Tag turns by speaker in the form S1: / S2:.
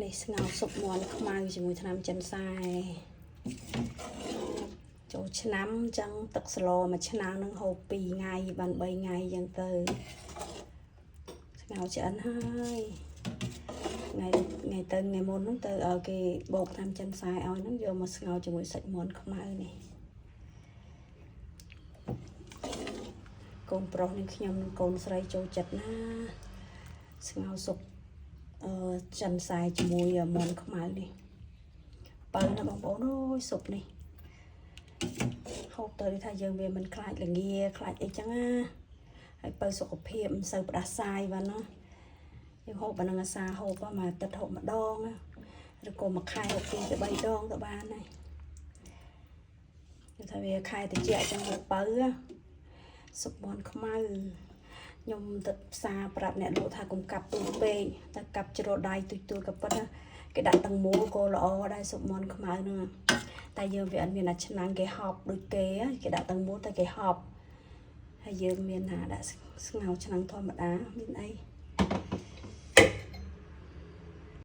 S1: នេះស្ងោរស៊ុបមាន់ខ្មៅជាមួយថ្នាំចិនសាយចូលឆ្នាំចឹងទឹកស្លមួយឆ្នាំនឹងហូប2ថ្ងៃបាន3ថ្ងៃចឹងទៅស្ងោរឆ្អិនហើយថ្ងៃទៅថ្ងៃមុនហ្នឹងទៅឲ្យគេបោកថ្នាំចិនសាយឲ្យហ្នឹងយកមកស្ងោរជាមួយសាច់មាន់ខ្មៅនេះកូនប្រុសនឹងខ្ញុំនិងកូនស្រីចូលចិត្តណាស្ងោរស៊ុបចិនសាយជាមួយមាន់ខ្មៅនេះបើណាបងប្អូនអើយស៊ុបនេះហូបទៅថាយើងវាមិនខ្លាចល្ងាខ្លាចអីចឹងណាហើយបើសុខភាពមិនសូវផ្ដាសាយបានណាយើងហូបបាននឹងអាសាហូបមកអាទិត្យហូបម្ដងឬក៏មួយខែហូប2ទៅ3ដងទៅបានហើយគឺថាវាខែតិចចឹងទៅបើស៊ុបមាន់ខ្មៅខ្ញុំទៅផ្សារប្រាប់អ្នកលក់ថាកុំកាប់ទូចពេកតែកាប់ជ្រុលដៃទូចក៏ប៉ុន្តែគេដាក់ទាំងមូលក៏ល្អដែរស៊ុបមាន់ខ្មៅហ្នឹងតែយើងវាអត់មានអាឆ្នាំងគេហប់ដូចគេគេដាក់ទាំងមូលតែគេហប់ហើយយើងមានថាដាក់ស្ងោរឆ្នាំងធម្មតាមានអី